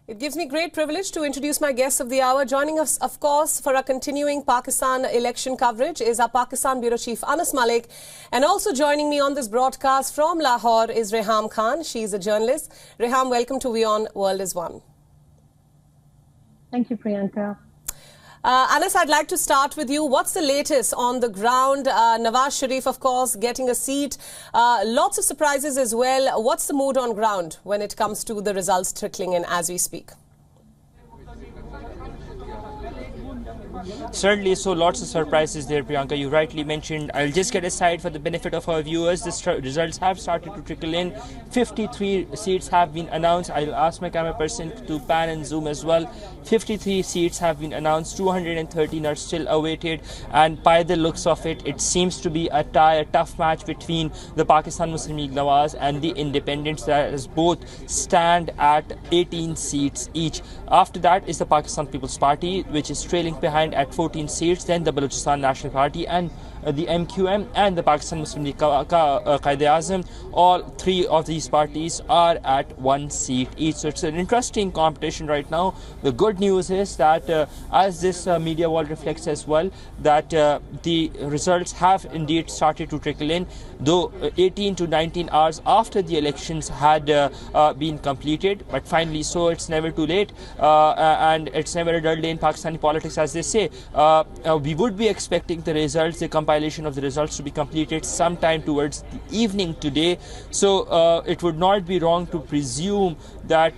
It gives me great privilege to introduce my guest of the hour. Joining us, of course, for our continuing Pakistan election coverage is our Pakistan Bureau Chief Anas Malik. And also joining me on this broadcast from Lahore is Imran Khan. She's a journalist. Reham, welcome to WION World is One. Thank you, Priyanka. Anas, I'd like to start with you. What's the latest on the ground? Nawaz Sharif, of course, getting a seat. Lots of surprises as well. What's the mood on ground when it comes to the results trickling in as we speak? Certainly, so lots of surprises there, Priyanka. You rightly mentioned. I'll just get aside for the benefit of our viewers. The results have started to trickle in. 53 seats have been announced. I'll ask my camera person to pan and zoom as well. 53 seats have been announced. 213 are still awaited. And by the looks of it, it seems to be a tough match between the Pakistan Muslim League Nawaz and the independents, that is both stand at 18 seats each. After that is the Pakistan People's Party, which is trailing behind at 14 seats, then the Balochistan National Party and the MQM and the Pakistan Muslim League Qaid-e-Azam. All three of these parties are at 1 seat each. So it's an interesting competition right now. The good news is that as this media wall reflects as well, that the results have indeed started to trickle in, though 18 to 19 hours after the elections had been completed. But finally, so it's never too late and it's never a dull day in Pakistani politics, as they say. We would be expecting the results, the compilation of the results, to be completed sometime towards the evening today. So it would not be wrong to presume that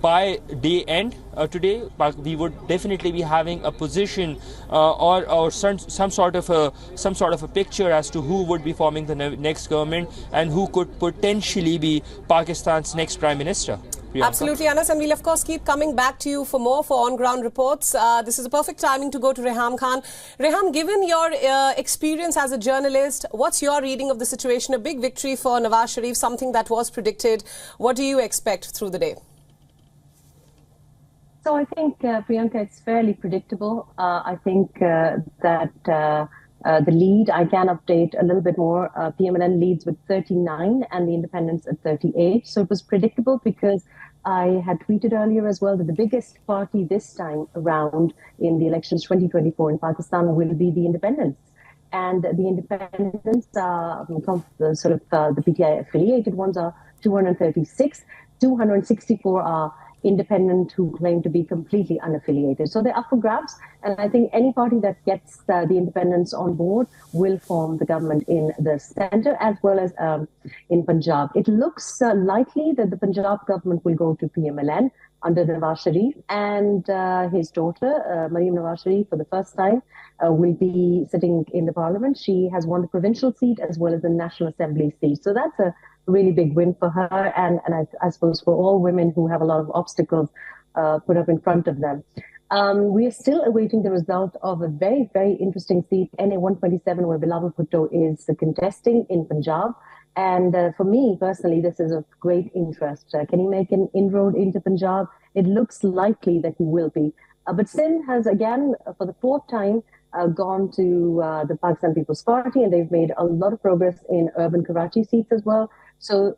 by day end today, we would definitely be having a position or some sort of a picture as to who would be forming the next government and who could potentially be Pakistan's next Prime Minister. Priyanka. Absolutely, Anas, and we'll of course keep coming back to you for more on-ground reports. This is a perfect timing to go to Reham Khan. Reham, given your experience as a journalist, what's your reading of the situation? A big victory for Nawaz Sharif, something that was predicted. What do you expect through the day? So I think, Priyanka, it's fairly predictable. I think that the lead, I can update a little bit more. PMLN leads with 39 and the independents at 38. So it was predictable because I had tweeted earlier as well that the biggest party this time around in the elections 2024 in Pakistan will be the independents. And the independents, the PTI affiliated ones are 236, 264 are independent who claim to be completely unaffiliated. So they're up for grabs. And I think any party that gets the independents on board will form the government in the center as well as in Punjab. It looks likely that the Punjab government will go to PMLN under Nawaz Sharif, and his daughter, Maryam Nawaz Sharif, for the first time, will be sitting in the parliament. She has won the provincial seat as well as the National Assembly seat. So that's a really big win for her and I suppose for all women who have a lot of obstacles put up in front of them. We are still awaiting the result of a very, very interesting seat, NA 127, where Bilawal Bhutto is contesting in Punjab. And for me, personally, this is of great interest. Can he make an inroad into Punjab? It looks likely that he will be. But Sindh has, again, for the fourth time, gone to the Pakistan People's Party, and they've made a lot of progress in urban Karachi seats as well. So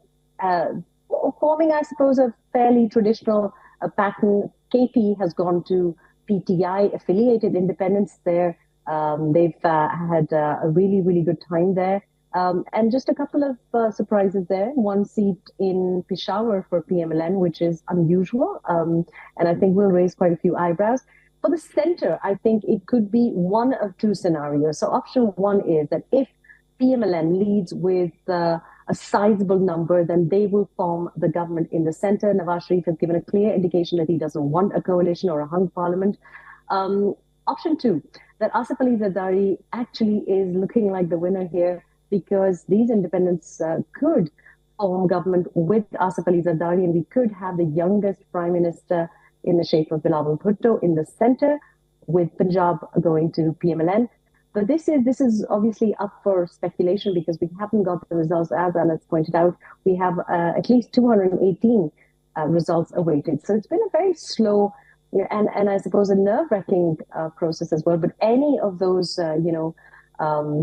forming, I suppose, a fairly traditional pattern. KP has gone to PTI-affiliated independents there. They've had a really, really good time there. And just a couple of surprises there. One seat in Peshawar for PMLN, which is unusual, and I think will raise quite a few eyebrows. For the center, I think it could be one of two scenarios. So option one is that if PMLN leads with a sizable number, then they will form the government in the center. Nawaz Sharif has given a clear indication that he doesn't want a coalition or a hung parliament. Option two, that Asif Ali Zardari actually is looking like the winner here because these independents could form government with Asif Ali Zardari, and we could have the youngest prime minister in the shape of Bilawal Bhutto in the center, with Punjab going to PMLN. But this is obviously up for speculation because we haven't got the results, as Anas pointed out. We have at least 218 results awaited. So it's been a very slow and I suppose a nerve-wracking process as well. But any of those,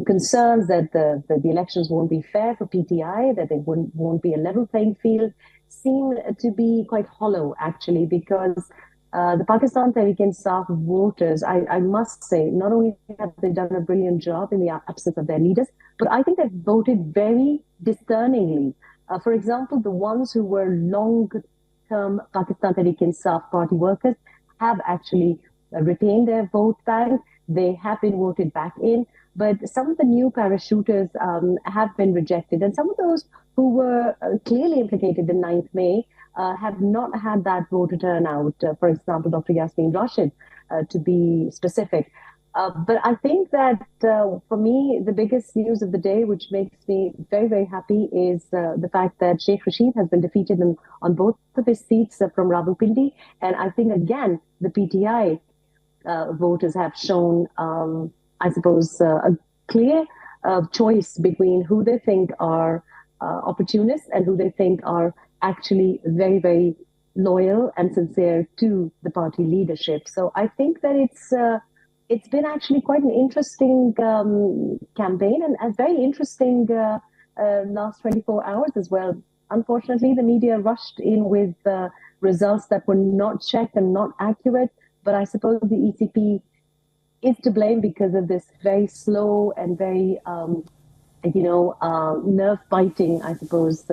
concerns that the elections won't be fair for PTI, that they won't be a level playing field, seem to be quite hollow, actually, because the Pakistan Tehreek-e-Insaf voters, I must say, not only have they done a brilliant job in the absence of their leaders, but I think they've voted very discerningly. For example, the ones who were long-term Pakistan Tehreek-e-Insaf party workers have actually retained their vote bank. They have been voted back in. But some of the new parachuters have been rejected. And some of those who were clearly implicated in 9th May have not had that voter turnout. For example, Dr. Yasmin Rashid, to be specific. But I think that for me, the biggest news of the day, which makes me very, very happy, is the fact that Sheikh Rashid has been defeated on both of his seats from Rawalpindi. And I think, again, the PTI voters have shown, I suppose, a clear choice between who they think are opportunists and who they think are actually very, very loyal and sincere to the party leadership. So I think that it's been actually quite an interesting campaign and a very interesting last 24 hours as well. Unfortunately, the media rushed in with results that were not checked and not accurate. But I suppose the ECP is to blame because of this very slow and very, nerve-biting, I suppose,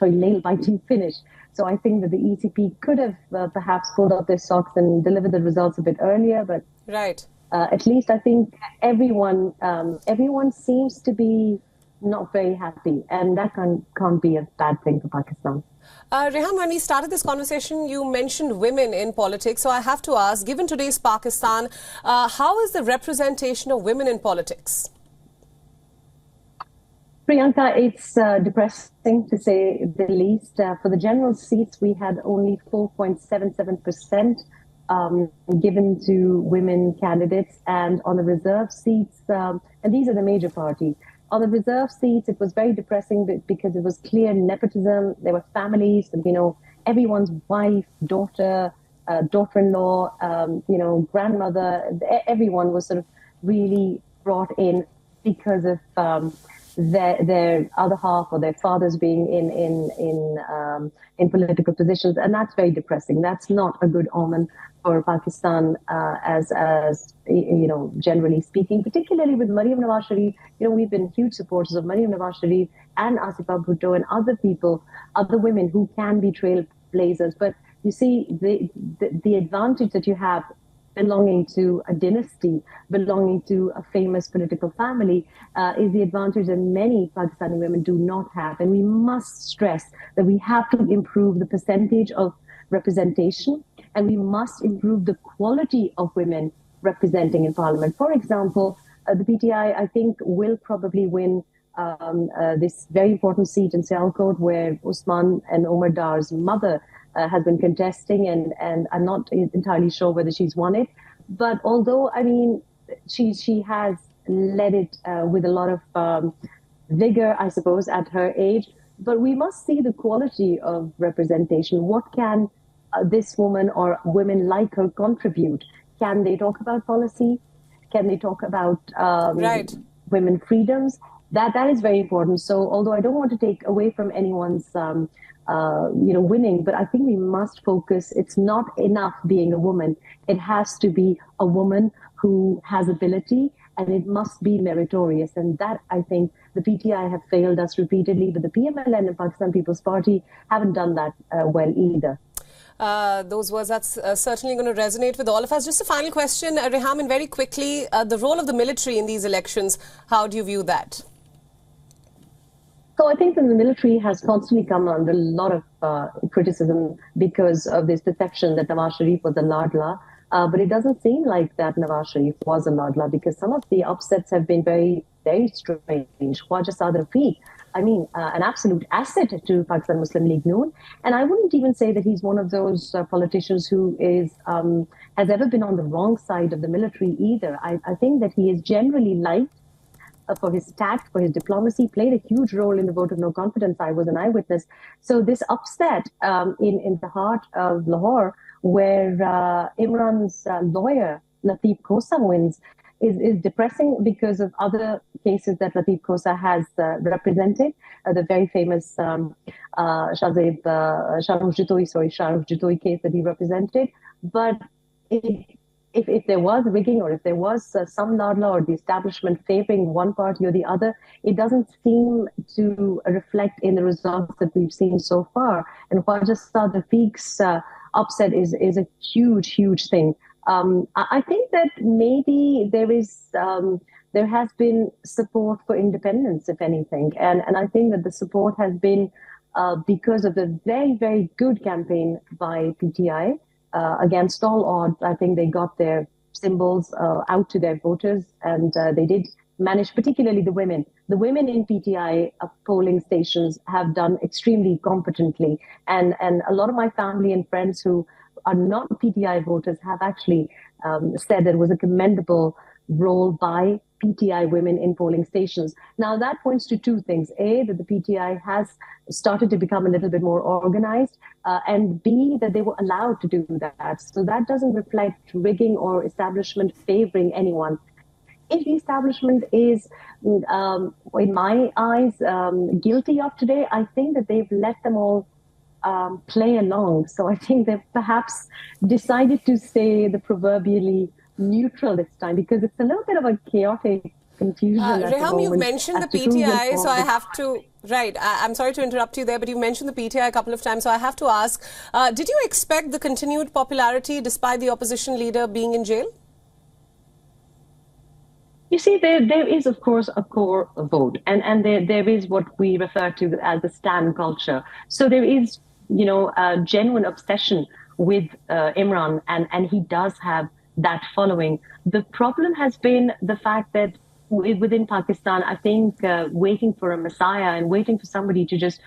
nail-biting finish. So I think that the ECP could have perhaps pulled out their socks and delivered the results a bit earlier. But right. At least I think everyone seems to be not very happy. And that can't be a bad thing for Pakistan. Rehan, when we started this conversation, you mentioned women in politics. So I have to ask, given today's Pakistan, how is the representation of women in politics? Priyanka, it's depressing to say the least. For the general seats, we had only 4.77% given to women candidates. And on the reserve seats, and these are the major parties, on the reserve seats, it was very depressing because it was clear nepotism. There were families, everyone's wife, daughter, daughter-in-law, grandmother. Everyone was sort of really brought in because of their other half or their fathers being in political positions, and that's very depressing. That's not a good omen for Pakistan, as generally speaking, particularly with Maryam Nawaz Sharif. We've been huge supporters of Maryam Nawaz Sharif and Asifa Bhutto and other people, other women who can be trailblazers. But you see, the advantage that you have belonging to a dynasty, belonging to a famous political family, is the advantage that many Pakistani women do not have. And we must stress that we have to improve the percentage of representation, and we must improve the quality of women representing in parliament. For example, the PTI, I think, will probably win this very important seat in Sialkot, where Usman and Omar Dar's mother has been contesting, and I'm not entirely sure whether she's won it. But although, she has led it with a lot of vigor, I suppose, at her age. But we must see the quality of representation. What can this woman or women like her contribute? Can they talk about policy? Can they talk about women freedoms? That is very important. So although I don't want to take away from anyone's winning, but I think we must focus. It's not enough being a woman. It has to be a woman who has ability, and it must be meritorious. And that, I think, the PTI have failed us repeatedly, but the PMLN and Pakistan People's Party haven't done that well either. Those words, that's certainly going to resonate with all of us. Just a final question, Rehan, and very quickly, the role of the military in these elections, how do you view that? So I think that the military has constantly come under a lot of criticism because of this perception that Nawaz Sharif was a ladla. But it doesn't seem like that Nawaz Sharif was a ladla, because some of the upsets have been very, very strange. Khwaja Saad Rafiq, an absolute asset to Pakistan Muslim League Noon. And I wouldn't even say that he's one of those politicians who has ever been on the wrong side of the military either. I think that he is generally liked for his tact, for his diplomacy, played a huge role in the vote of no confidence. I was an eyewitness. So this upset in the heart of Lahore, where Imran's lawyer, Lateef Khosa, wins, is depressing because of other cases that Latif Khosa has represented. The very famous Shahrukh Jitoi case that he represented. But if there was rigging, or if there was some nodla or the establishment favoring one party or the other, it doesn't seem to reflect in the results that we've seen so far. And Khwaja Sadiq's upset is a huge, huge thing. I think that maybe there has been support for independence, if anything, and I think that the support has been because of the very, very good campaign by PTI. Against all odds, I think they got their symbols out to their voters, and they did manage, particularly the women. The women in PTI polling stations have done extremely competently, and a lot of my family and friends who are not PTI voters have actually said that it was a commendable role by PTI women in polling stations. Now, that points to two things. A, that the PTI has started to become a little bit more organized, and B, that they were allowed to do that. So that doesn't reflect rigging or establishment favoring anyone. If the establishment is, in my eyes, guilty of today, I think that they've let them all play along. So I think they've perhaps decided to stay the proverbially neutral this time, because it's a little bit of a chaotic confusion. Reham, you've mentioned the PTI, so I have to... Right, I'm sorry to interrupt you there, but you mentioned the PTI a couple of times, so I have to ask, did you expect the continued popularity despite the opposition leader being in jail? You see, there is, of course, a core vote, and there is what we refer to as the stan culture. So there is, a genuine obsession with Imran, and he does have that following. The problem has been the fact that within Pakistan, I think waiting for a messiah and waiting for somebody to just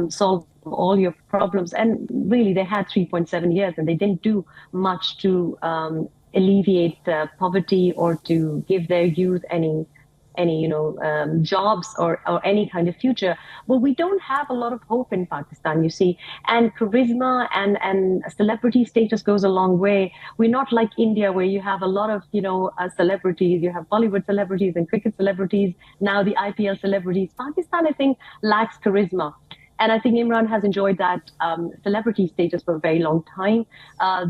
solve all your problems, and really they had 3.7 years and they didn't do much to alleviate poverty or to give their youth any jobs or any kind of future. Well, we don't have a lot of hope in Pakistan, you see, and charisma and celebrity status goes a long way. We're not like India, where you have a lot of celebrities. You have Bollywood celebrities and cricket celebrities, now the IPL celebrities. Pakistan, I think, lacks charisma. And I think Imran has enjoyed that celebrity status for a very long time.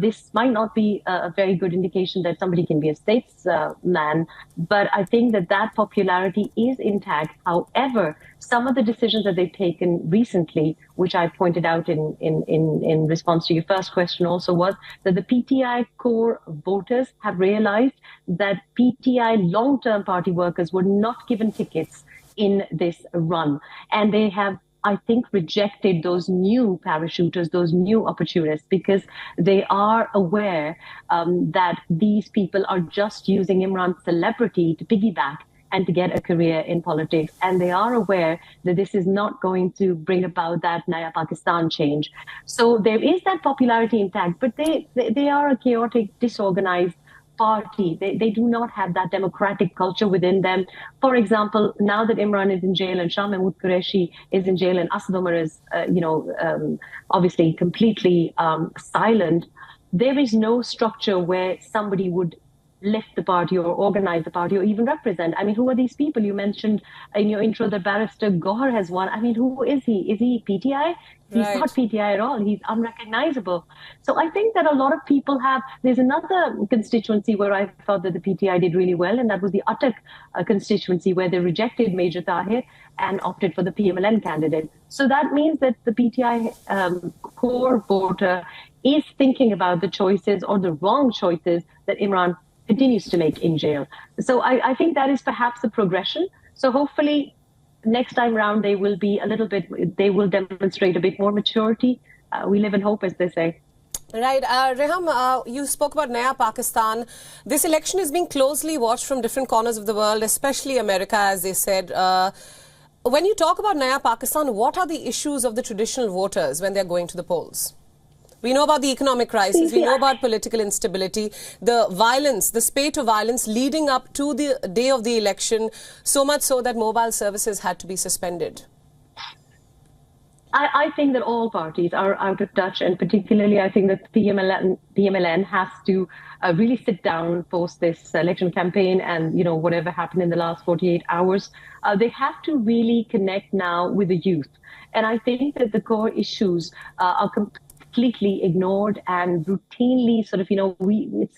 This might not be a very good indication that somebody can be a statesman, but I think that popularity is intact. However, some of the decisions that they've taken recently, which I pointed out in response to your first question also, was that the PTI core voters have realized that PTI long-term party workers were not given tickets in this run. And they have, I think, rejected those new parachuters, those new opportunists, because they are aware that these people are just using Imran's celebrity to piggyback and to get a career in politics. And they are aware that this is not going to bring about that Naya Pakistan change. So there is that popularity intact, but they are a chaotic, disorganized party. They do not have that democratic culture within them. For example, now that Imran is in jail and Shah Mahmood Qureshi is in jail and Asad Umar is, obviously completely silent, there is no structure where somebody would lift the party or organize the party or even represent. I mean, who are these people? You mentioned in your intro that Barrister Gohar has won. I mean, who is he? Is he PTI? He's not PTI at all. He's unrecognizable. So I think that a lot of people there's another constituency where I thought that the PTI did really well, and that was the Attak constituency, where they rejected Major Tahir and opted for the PMLN candidate. So that means that the PTI core voter is thinking about the choices or the wrong choices that Imran continues to make in jail. So I think that is perhaps a progression. So hopefully next time round they will demonstrate a bit more maturity. We live in hope, as they say. Right. Reham, you spoke about Naya Pakistan. This election is being closely watched from different corners of the world, especially America, as they said. When you talk about Naya Pakistan, what are the issues of the traditional voters when they're going to the polls? We know about the economic crisis, we know about political instability, the violence, the spate of violence leading up to the day of the election, so much so that mobile services had to be suspended. I think that all parties are out of touch, and particularly I think that PMLN has to really sit down post this election campaign and, you know, whatever happened in the last 48 hours. They have to really connect now with the youth. And I think that the core issues are completely ignored and routinely sort of, you know,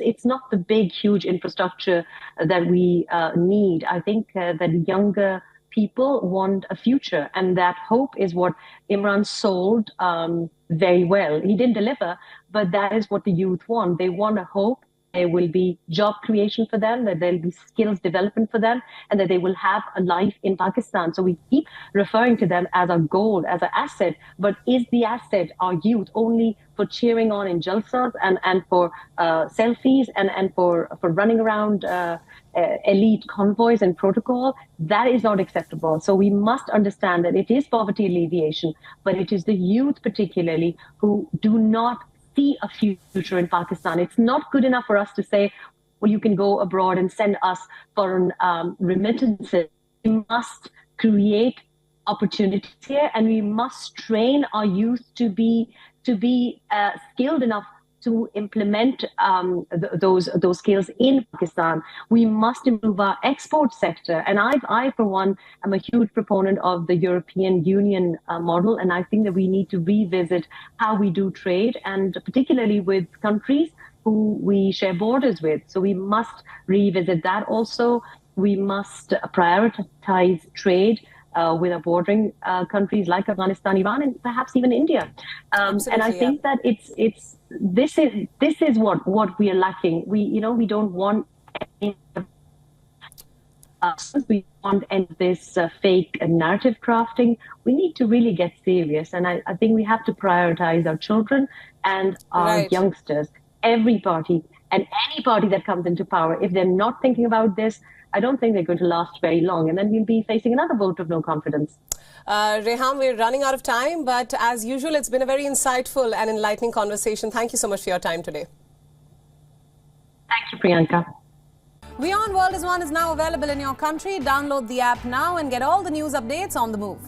it's not the big, huge infrastructure that we need. I think that younger people want a future, and that hope is what Imran sold very well. He didn't deliver, but that is what the youth want. They want a hope. There will be job creation for them, that there'll be skills development for them, and that they will have a life in Pakistan. So we keep referring to them as a goal, as an asset. But is the asset our youth only for cheering on in jalsas and for selfies and for running around elite convoys and protocol? That is not acceptable. So we must understand that it is poverty alleviation, but it is the youth particularly who do not see a future in Pakistan. It's not good enough for us to say, well, you can go abroad and send us foreign remittances. We must create opportunities here, and we must train our youth to be skilled enough to implement those skills in Pakistan. We must improve our export sector. And I, for one, am a huge proponent of the European Union model. And I think that we need to revisit how we do trade, and particularly with countries who we share borders with. So we must revisit that also. We must prioritize trade with our bordering countries like Afghanistan, Iran, and perhaps even India. And I think that this is what we are lacking. We don't want any, we want any of this fake narrative crafting. We need to really get serious, and I think we have to prioritize our children and our youngsters. Every party and any party that comes into power, if they're not thinking about this, I don't think they're going to last very long, and then we'll be facing another vote of no confidence. Rehan, we're running out of time, but as usual, it's been a very insightful and enlightening conversation. Thank you so much for your time today. Thank you, Priyanka. WION World is now available in your country. Download the app now and get all the news updates on the move.